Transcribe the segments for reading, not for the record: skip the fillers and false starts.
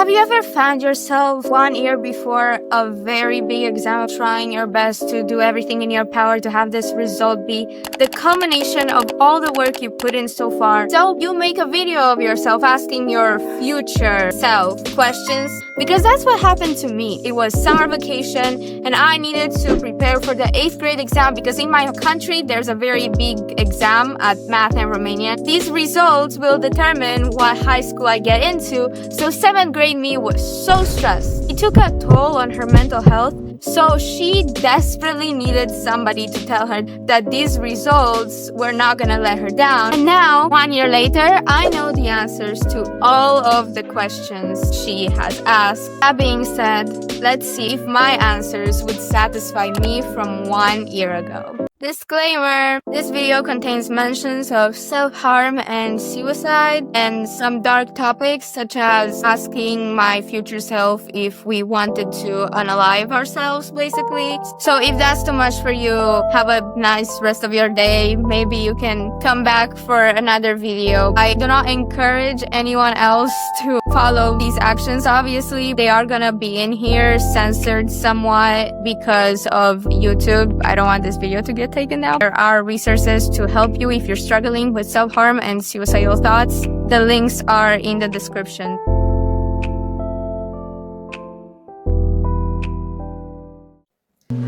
Have you ever found yourself 1 year before a very big exam trying your best to do everything in your power to have this result be the culmination of all the work you put in so far? So you make a video of yourself asking your future self questions, because that's what happened to me. It was summer vacation and I needed to prepare for the 8th grade exam because in my country there's a very big exam at math and Romanian. These results will determine what high school I get into, so 7th grade me was so stressed. It took a toll on her mental health, so she desperately needed somebody to tell her that these results were not gonna let her down. And now, 1 year later, I know the answers to all of the questions she has asked. That being said, let's see if my answers would satisfy me from 1 year ago. Disclaimer: this video contains mentions of self-harm and suicide and some dark topics such as asking my future self if we wanted to unalive ourselves, basically. So if that's too much for you, have a nice rest of your day. Maybe you can come back for another video. I do not encourage anyone else to follow these actions. Obviously, they are gonna be in here censored somewhat because of YouTube. I don't want this video to get taken down. There are resources to help you if you're struggling with self-harm and suicidal thoughts. The links are in the description.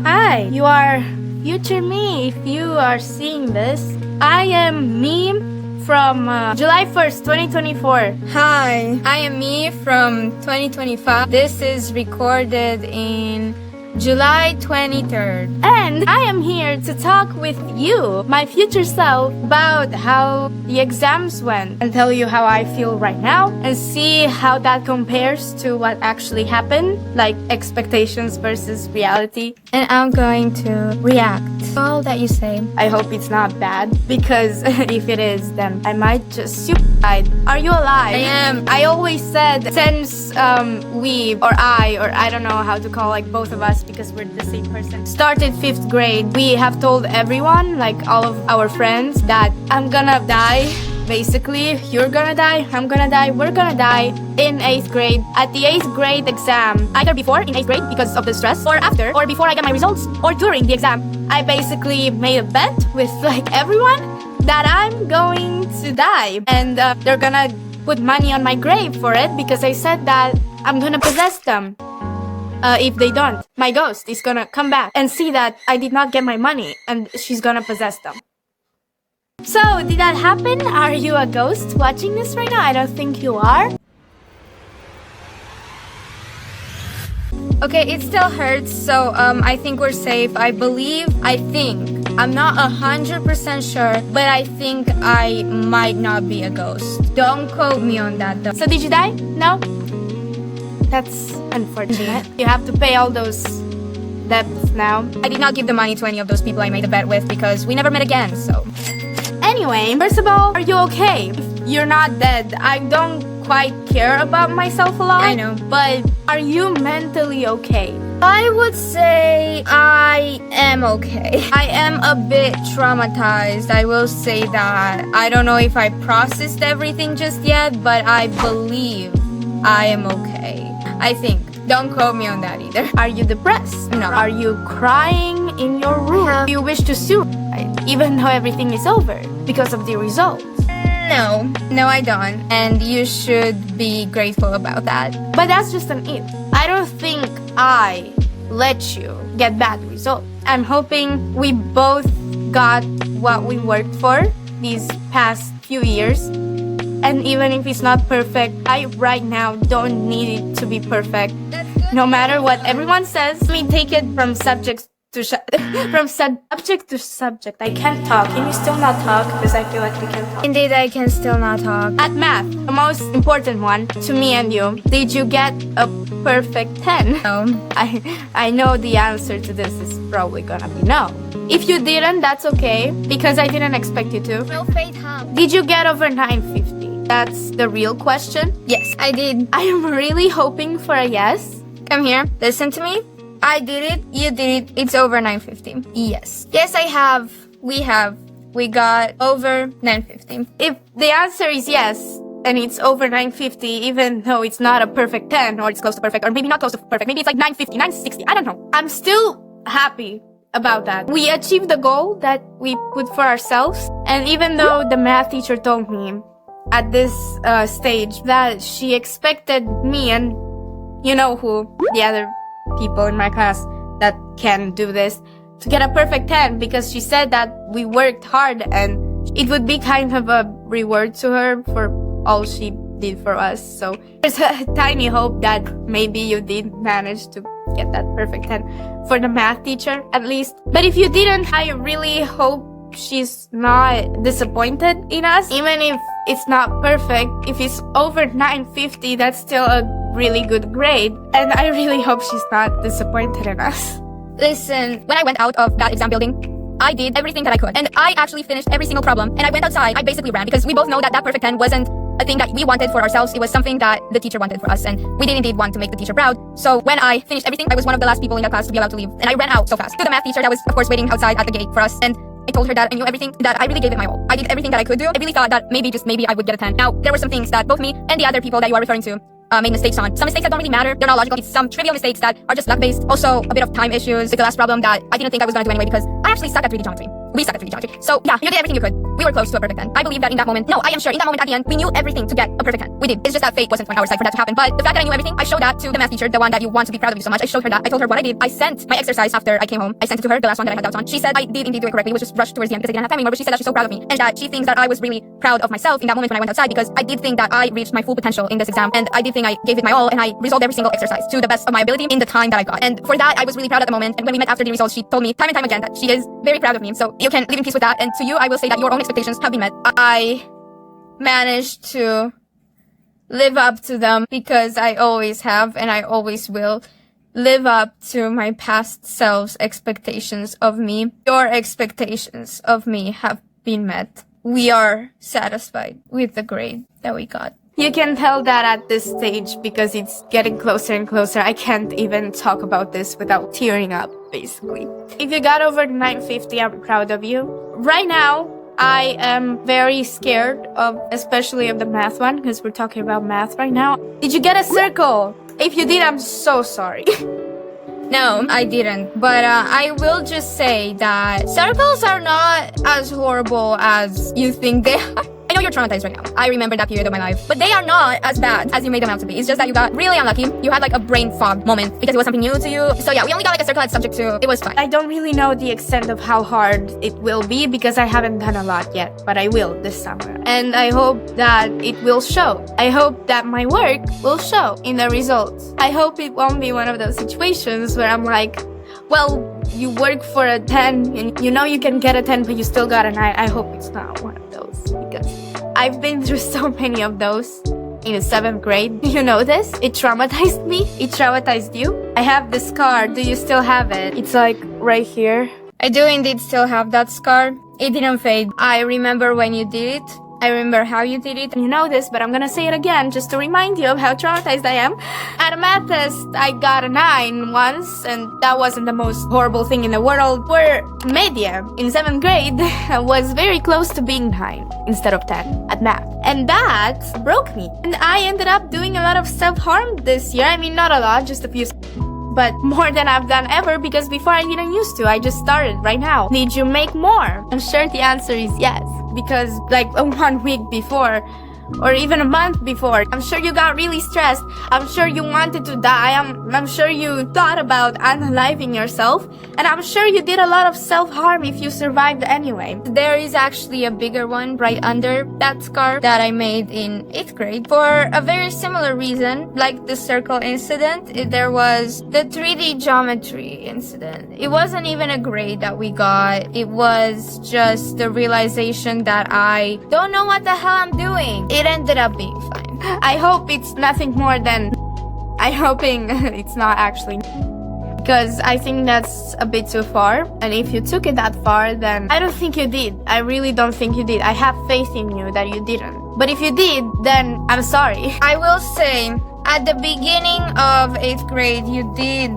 Hi, you are future me if you are seeing this. I am me from July 1st, 2024. Hi, I am me from 2025. This is recorded in July 23rd. And I am here to talk with you, my future self, about how the exams went and tell you how I feel right now and see how that compares to what actually happened, like expectations versus reality. And I'm going to react to all that you say. I hope it's not bad, because if it is, then I might just suicide. Are you alive? I am. I always said since we or I don't know how to call like both of us because we're the same person, started 5th grade, we have told everyone, like all of our friends, that I'm gonna die. Basically, you're gonna die, I'm gonna die, we're gonna die in 8th grade. At the 8th grade exam, either before in 8th grade because of the stress, or after, or before I get my results, or during the exam, I basically made a bet with like everyone that I'm going to die. And they're gonna put money on my grave for it because I said that I'm gonna possess them. If they don't, my ghost is gonna come back and see that I did not get my money and she's gonna possess them. So, did that happen? Are you a ghost watching this right now? I don't think you are. Okay, it still hurts, so I think we're safe. I think. I'm not 100% sure, but I think I might not be a ghost. Don't quote me on that though. So did you die? No? That's unfortunate. You have to pay all those debts now. I did not give the money to any of those people I made a bet with because we never met again, so. Anyway, first of all, are you okay? If you're not dead, I don't quite care about myself a lot. I know. But are you mentally okay? I would say I am okay. I am a bit traumatized, I will say that. I don't know if I processed everything just yet, but I believe I am okay. I think. Don't quote me on that either. Are you depressed? No. Are you crying in your room? Do you wish to suicide, even though everything is over because of the results? No, I don't. And you should be grateful about that. But that's just an if. I don't think I let you get bad results. I'm hoping we both got what we worked for these past few years. And even if it's not perfect, I right now don't need it to be perfect. No matter what everyone says, let me take it from subject to subject. I can't talk. Can you still not talk? Because I feel like we can talk. Indeed, I can still not talk. At math, the most important one to me and you, did you get a perfect 10? No. I know the answer to this is probably gonna be no. If you didn't, that's okay, because I didn't expect you to. No fate, huh? Did you get over 950? That's the real question. Yes, I did. I am really hoping for a yes. Come here, listen to me. I did it, you did it, it's over 950. Yes. Yes, I have. We got over 950. If the answer is yes, and it's over 950, even though it's not a perfect 10, or it's close to perfect, or maybe not close to perfect, maybe it's like 950, 960, I don't know. I'm still happy about that. We achieved the goal that we put for ourselves, and even though the math teacher told me at this stage that she expected me and you know who, the other people in my class that can do this, to get a perfect 10, because she said that we worked hard and it would be kind of a reward to her for all she did for us. So there's a tiny hope that maybe you did manage to get that perfect 10 for the math teacher, at least. But if you didn't, I really hope she's not disappointed in us. Even if it's not perfect, if it's over 950, that's still a really good grade. And I really hope she's not disappointed in us. Listen, when I went out of that exam building, I did everything that I could. And I actually finished every single problem. And I went outside, I basically ran, because we both know that that perfect 10 wasn't a thing that we wanted for ourselves. It was something that the teacher wanted for us, and we did indeed want to make the teacher proud. So when I finished everything, I was one of the last people in the class to be allowed to leave, and I ran out so fast to the math teacher that was, of course, waiting outside at the gate for us. And I told her that I knew everything, that I really gave it my all. I did everything that I could do. I really thought that maybe, just maybe, I would get a 10. Now, there were some things that both me and the other people that you are referring to made mistakes on. Some mistakes that don't really matter. They're not logical. It's some trivial mistakes that are just luck-based. Also, a bit of time issues with the last problem that I didn't think I was going to do anyway, because I actually suck at 3D geometry. We suck at 3D geometry. So yeah, you did everything you could. We were close to a perfect 10. I believe that in that moment, no, I am sure in that moment at the end, we knew everything to get a perfect 10. We did. It's just that fate wasn't on our side for that to happen. But the fact that I knew everything, I showed that to the math teacher, the one that you want to be proud of you so much. I showed her that. I told her what I did. I sent my exercise after I came home. I sent it to her, the last one that I had doubts on. She said I did indeed do it correctly. It was just rushed towards the end because I didn't have time anymore. But she said that she's so proud of me, and that she thinks that I was really proud of myself in that moment when I went outside, because I did think that I reached my full potential in this exam, and I did think I gave it my all, and I resolved every single exercise to the best of my ability in the time that I got. And for that, I was really proud at the moment. And when we met after the results, she told me time and time again that she is very proud of me. So you can live in peace with that. And to you, I will say that your own expectations have been met. I managed to live up to them, because I always have, and I always will live up to my past self's expectations of me. Your expectations of me have been met. We are satisfied with the grade that we got. You can tell that at this stage, because it's getting closer and closer. I can't even talk about this without tearing up, basically. If you got over 950, I'm proud of you. Right now, I am very scared of, especially of the math one, because we're talking about math right now. Did you get a circle? If you did, I'm so sorry. No, I didn't. But I will just say that circles are not as horrible as you think they are. I know you're traumatized right now. I remember that period of my life. But they are not as bad as you made them out to be. It's just that you got really unlucky. You had like a brain fog moment because it was something new to you. So yeah, we only got like a circle that's subject to. It was fine. I don't really know the extent of how hard it will be, because I haven't done a lot yet. But I will this summer. And I hope that it will show. I hope that my work will show in the results. I hope it won't be one of those situations where I'm like, well, you work for a 10 and you know you can get a 10 but you still got a 9. I hope it's not one of those, because I've been through so many of those in the 7th grade. You know this? It traumatized me. It traumatized you. I have this scar. Do you still have it? It's like right here. I do indeed still have that scar. It didn't fade. I remember when you did it. I remember how you did it. You know this, but I'm gonna say it again just to remind you of how traumatized I am. At a math test, I got a 9 once, and that wasn't the most horrible thing in the world. Where media in 7th grade was very close to being 9 instead of 10 at math. And that broke me. And I ended up doing a lot of self-harm this year. I mean, not a lot, just a few, but more than I've done ever, because before I didn't used to. I just started right now. Did you make more? I'm sure the answer is yes, because like 1 week before, or even a month before, I'm sure you got really stressed. I'm sure you wanted to die. I'm sure you thought about unaliving yourself. And I'm sure you did a lot of self-harm if you survived anyway. There is actually a bigger one right under that scar that I made in 8th grade for a very similar reason. Like the circle incident, there was the 3D geometry incident. It wasn't even a grade that we got. It was just the realization that I don't know what the hell I'm doing. It ended up being fine. I hope it's nothing more than... I'm hoping it's not actually... because I think that's a bit too far. And if you took it that far, then I don't think you did. I really don't think you did. I have faith in you that you didn't. But if you did, then I'm sorry. I will say, at the beginning of 8th grade, you did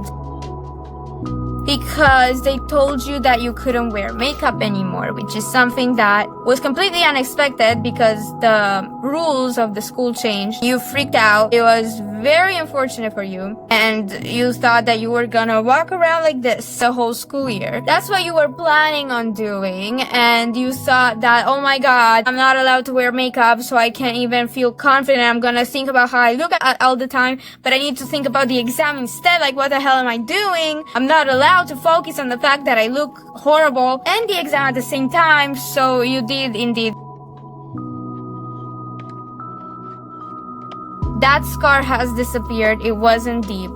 because they told you that you couldn't wear makeup anymore, which is something that was completely unexpected because the rules of the school changed. You freaked out. It was very unfortunate for you, and you thought that you were gonna walk around like this the whole school year. That's what you were planning on doing, and you thought that, oh my god, I'm not allowed to wear makeup, so I can't even feel confident. I'm gonna think about how I look at all the time, but I need to think about the exam instead. Like, what the hell am I doing? I'm not allowed to focus on the fact that I look horrible and the exam at the same time. So you did indeed. That scar has disappeared. It wasn't deep,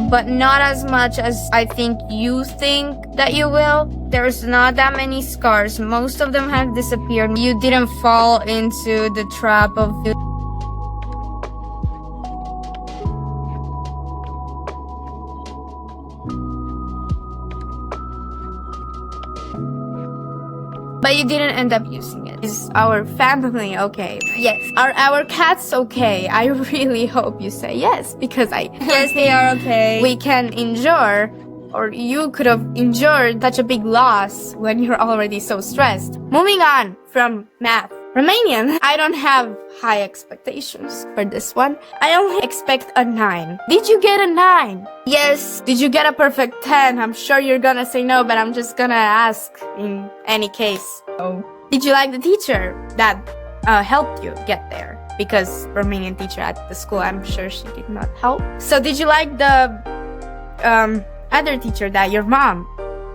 but not as much as I think you think that you will. There's not that many scars. Most of them have disappeared. You didn't fall into the trap of but you didn't end up using it. Is our family okay? Yes. Are our cats okay? I really hope you say yes, because yes, they are okay. We can endure, or you could have endured such a big loss when you're already so stressed. Moving on from math. Romanian. I don't have high expectations for this one. I only expect a 9. Did you get a 9? Yes. Did you get a perfect 10? I'm sure you're gonna say no, but I'm just gonna ask in any case. Oh. Did you like the teacher that helped you get there? Because Romanian teacher at the school, I'm sure she did not help. So did you like the other teacher that your mom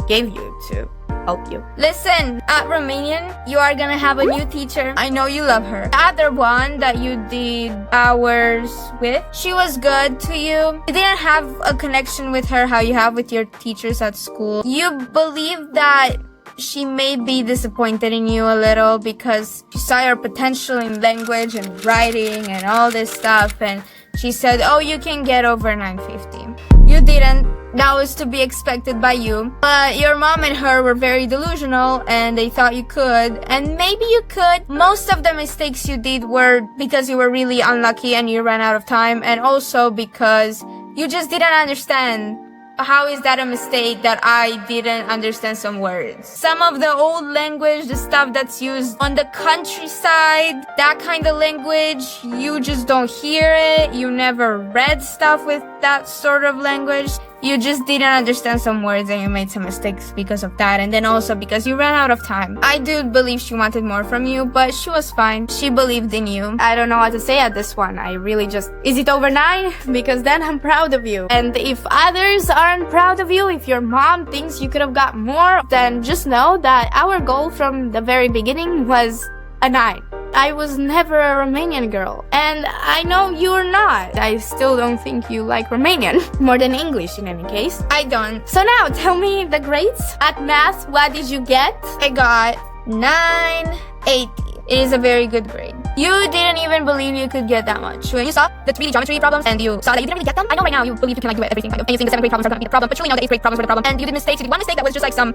gave you to help you? Listen, at Romanian, you are gonna have a new teacher. I know you love her. The other one that you did hours with, she was good to you. You didn't have a connection with her how you have with your teachers at school. You believe that she may be disappointed in you a little because she saw your potential in language and writing and all this stuff, and she said, oh, you can get over 950. You didn't. That was to be expected by you. But your mom and her were very delusional, and they thought you could, and maybe you could. Most of the mistakes you did were because you were really unlucky and you ran out of time, and also because you just didn't understand. How is that a mistake that I didn't understand some words? Some of the old language, the stuff that's used on the countryside, that kind of language, you just don't hear it. You never read stuff with that sort of language. You just didn't understand some words and you made some mistakes because of that. And then also because you ran out of time. I do believe she wanted more from you, but she was fine. She believed in you. I don't know what to say at this one. I really just... Is it over 9? Because then I'm proud of you. And if others aren't proud of you, if your mom thinks you could have got more, then just know that our goal from the very beginning was a 9. I was never a Romanian girl, and I know you're not. I still don't think you like Romanian more than English in any case. I don't. So now tell me the grades. At math, what did you get? I got 980. It is a very good grade. You didn't even believe you could get that much. When you saw the 3D geometry problems and you saw that you didn't really get them, I know right now you believe you can like do everything, and you think the 7th grade problems are going to be the problem, but truly know the 8th grade problems were the problem, and you did mistakes. You did one mistake that was just like some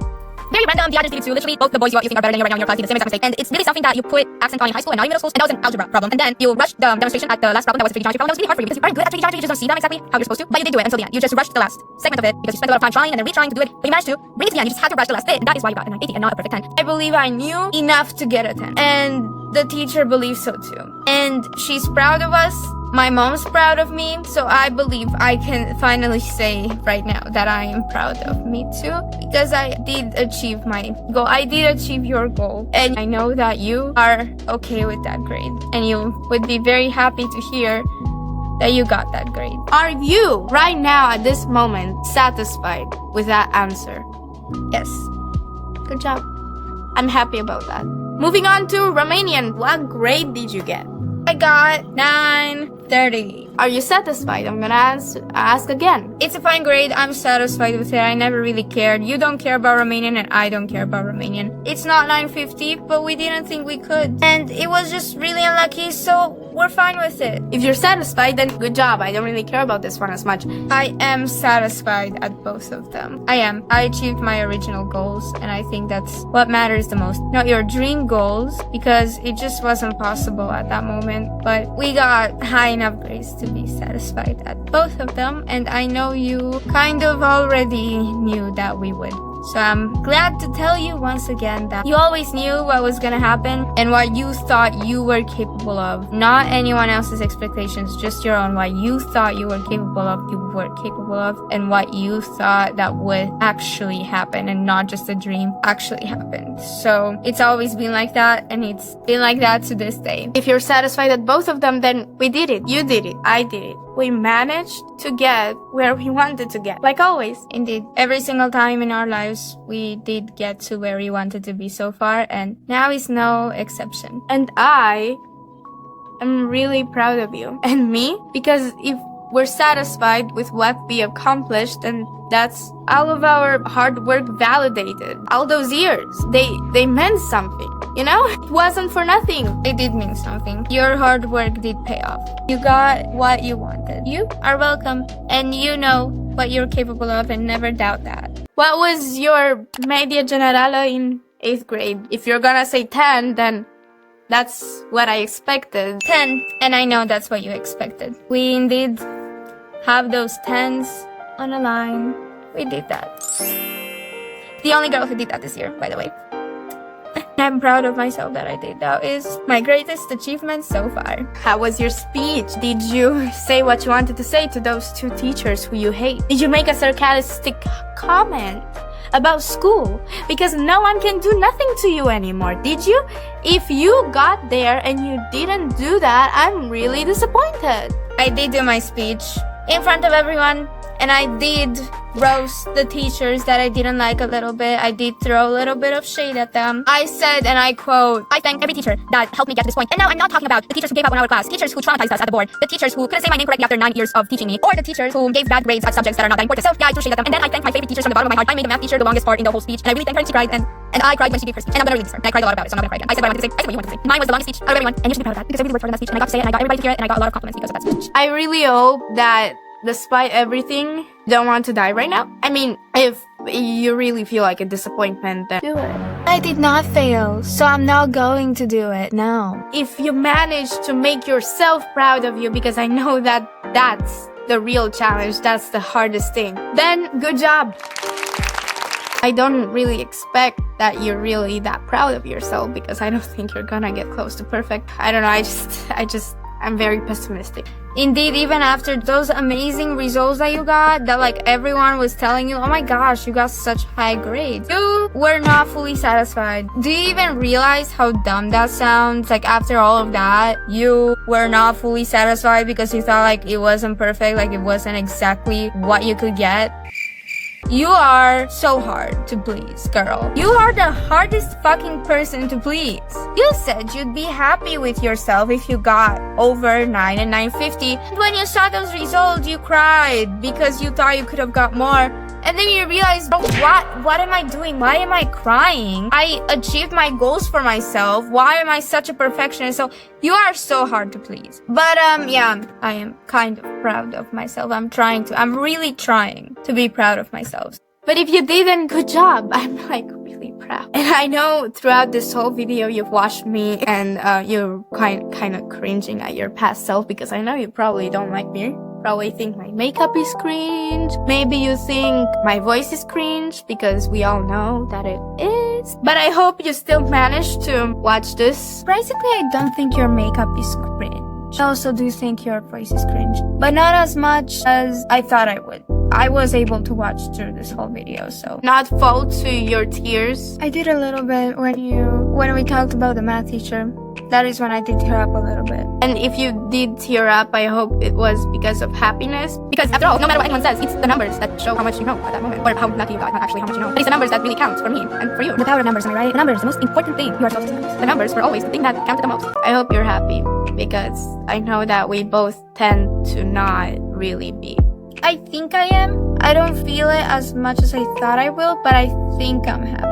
very random. The others did it too. Literally, both the boys you think are better than you right now in your class did the same exact mistake. And it's really something that you put accent on in high school and not in middle school. And that was an algebra problem. And then you rushed the demonstration at the last problem that was a 3D geometry problem. That was really hard for you because you aren't good at 3D geometry. You just don't see them exactly how you're supposed to. But you did do it until the end. You just rushed the last segment of it because you spent a lot of time trying and then retrying to do it. But you managed to bring it to the end. You just had to rush the last bit. And that is why you got a 980 and not a perfect 10. I believe I knew enough to get a 10. And the teacher believes so too. And she's proud of us. My mom's proud of me, so I believe I can finally say right now that I am proud of me too, because I did achieve my goal. I did achieve your goal, and I know that you are okay with that grade, and you would be very happy to hear that you got that grade. Are you, right now at this moment, satisfied with that answer? Yes. Good job. I'm happy about that. Moving on to Romanian. What grade did you get? I got 930. Are you satisfied? I'm gonna ask again. It's a fine grade. I'm satisfied with it. I never really cared. You don't care about Romanian and I don't care about Romanian. It's not 950, but we didn't think we could. And it was just really unlucky, so we're fine with it. If you're satisfied, then good job. I don't really care about this one as much. I am satisfied at both of them. I am. I achieved my original goals, and I think that's what matters the most. Not your dream goals, because it just wasn't possible at that moment, but we got high enough grades to be satisfied at both of them, and I know you kind of already knew that we would. So I'm glad to tell you once again that you always knew what was gonna happen and what you thought you were capable of. Not anyone else's expectations, just your own. What you thought you were capable of, you were capable of, and what you thought that would actually happen and not just a dream actually happened. So it's always been like that, and it's been like that to this day. If you're satisfied at both of them, then we did it. You did it. I did it. We managed to get where we wanted to get. Like always. Indeed. Every single time in our lives, we did get to where we wanted to be so far, and now is no exception. And I am really proud of you. And me? Because if we're satisfied with what we accomplished, and that's all of our hard work validated. All those years, they meant something, you know? It wasn't for nothing. It did mean something. Your hard work did pay off. You got what you wanted. You are welcome, and you know what you're capable of, and never doubt that. What was your media generale in 8th grade? If you're gonna say 10, then that's what I expected. 10, and I know that's what you expected. We indeed have those 10s on a line. We did that. The only girl who did that this year, by the way. I'm proud of myself that I did. That is my greatest achievement so far. How was your speech? Did you say what you wanted to say to those 2 teachers who you hate? Did you make a sarcastic comment about school? Because no one can do nothing to you anymore, did you? If you got there and you didn't do that, I'm really disappointed. I did do my speech in front of everyone, and I did roast the teachers that I didn't like a little bit. I did throw a little bit of shade at them. I said, and I quote, "I thank every teacher that helped me get to this point." And now I'm not talking about the teachers who gave up on our class, teachers who traumatized us at the board, the teachers who couldn't say my name correctly after 9 years of teaching me, or the teachers who gave bad grades at subjects that are not that important. So yeah, I threw shade at them. And then I thanked my favorite teachers from the bottom of my heart. I made the math teacher the longest part in the whole speech, and I really thanked her, and she cried, and I cried when she gave her speech. And I'm gonna read this for her. And I cried a lot about it, so I'm not gonna cry again. I said what I wanted to say. I said what you wanted to say. Mine was the longest speech out of everyone, and you should be proud of that, because I really worked hard on that speech, and I got to say it, and I got everybody to hear it, and I got a lot of compliments because of that speech. I really hope that despite everything, don't want to die right now. I mean, if you really feel like a disappointment, then do it. I did not fail, so I'm not going to do it now. If you manage to make yourself proud of you, because I know that that's the real challenge, that's the hardest thing, then good job. I don't really expect that you're really that proud of yourself, because I don't think you're gonna get close to perfect. I don't know, I'm very pessimistic. Indeed, even after those amazing results that you got, that like everyone was telling you, oh my gosh, you got such high grades, you were not fully satisfied. Do you even realize how dumb that sounds? Like after all of that, you were not fully satisfied because you thought like it wasn't perfect, like it wasn't exactly what you could get. You are so hard to please, girl. You are the hardest fucking person to please. You said you'd be happy with yourself if you got over 9 and 950. And when you saw those results, you cried because you thought you could have got more. And then you realize, bro, what am I doing? Why am I crying? I achieved my goals for myself. Why am I such a perfectionist? So you are so hard to please. But yeah, I am kind of proud of myself. I'm really trying to be proud of myself. But if you didn't, good job. I'm like really proud. And I know throughout this whole video you've watched me and you're kind of cringing at your past self, because I know you probably don't like me. Probably think my makeup is cringe. Maybe you think my voice is cringe, because we all know that it is. But I hope you still managed to watch this. Basically, I don't think your makeup is cringe. I also do think your voice is cringe, but not as much as I thought I would. I was able to watch through this whole video, so not fault to your tears. I did a little bit when we talked about the math teacher. That is when I did tear up a little bit. And if you did tear up, I hope it was because of happiness. Because after all, no matter what anyone says, it's the numbers that show how much you know at that moment. Or how lucky you got, not actually how much you know. But it's the numbers that really count for me and for you. The power of numbers, am I right? The numbers, the most important thing. You are supposed to know. The numbers were always the thing that counted the most. I hope you're happy, because I know that we both tend to not really be. I think I am. I don't feel it as much as I thought I will, but I think I'm happy.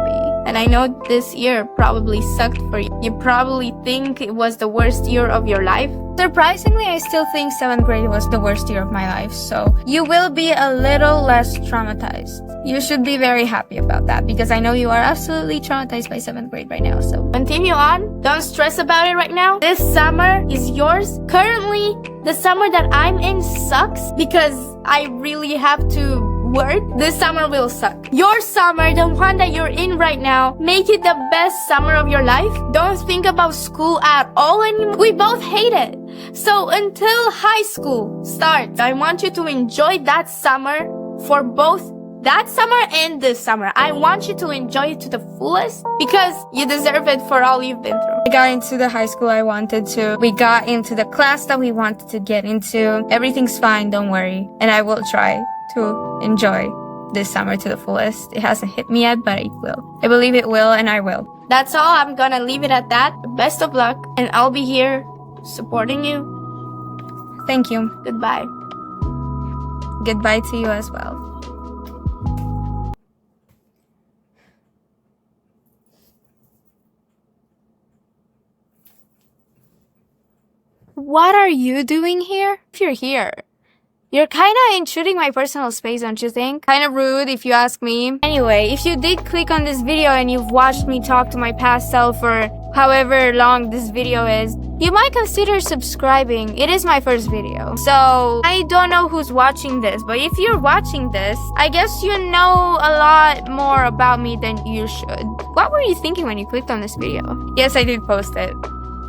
And I know this year probably sucked for you. You probably think it was the worst year of your life. Surprisingly, I still think 7th grade was the worst year of my life, so you will be a little less traumatized. You should be very happy about that, because I know you are absolutely traumatized by 7th grade right now, so continue on. Don't stress about it right now. This summer is yours. Currently, the summer that I'm in sucks because I really have to work. This summer will suck. Your summer, the one that you're in right now, make it the best summer of your life. Don't think about school at all anymore. We both hate it. So until high school starts, I want you to enjoy that summer for both that summer and this summer. I want you to enjoy it to the fullest because you deserve it for all you've been through. We got into the high school I wanted to. We got into the class that we wanted to get into. Everything's fine, don't worry. And I will try to enjoy this summer to the fullest. It hasn't hit me yet, but it will. I believe it will, and I will. That's all. I'm gonna leave it at that. Best of luck, and I'll be here supporting you. Thank you. Goodbye. Goodbye to you as well. What are you doing here? If you're here, you're kinda intruding my personal space, don't you think? Kinda rude if you ask me. Anyway, if you did click on this video and you've watched me talk to my past self for however long this video is, you might consider subscribing. It is my first video. So, I don't know who's watching this, but if you're watching this, I guess you know a lot more about me than you should. What were you thinking when you clicked on this video? Yes, I did post it.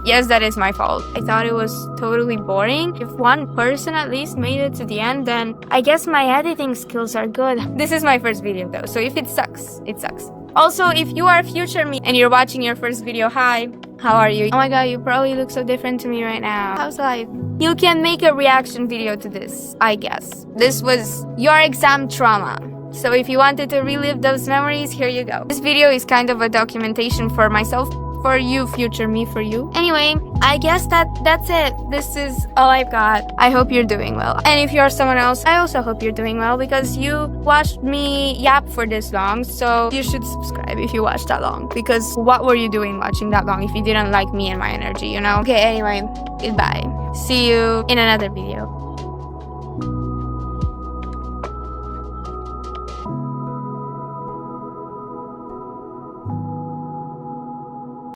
Yes, that is my fault. I thought it was totally boring. If one person at least made it to the end, then I guess my editing skills are good. This is my first video though, so if it sucks, it sucks. Also, if you are future me and you're watching your first video, hi, how are you? Oh my god, you probably look so different to me right now. How's life? You can make a reaction video to this, I guess. This was your exam trauma. So if you wanted to relive those memories, here you go. This video is kind of a documentation for myself, for you, future me, for you. Anyway, I guess that's it. This is all I've got. I hope you're doing well. And if you're someone else, I also hope you're doing well because you watched me yap for this long. So you should subscribe if you watched that long. Because what were you doing watching that long if you didn't like me and my energy, you know? Okay, anyway, goodbye. See you in another video.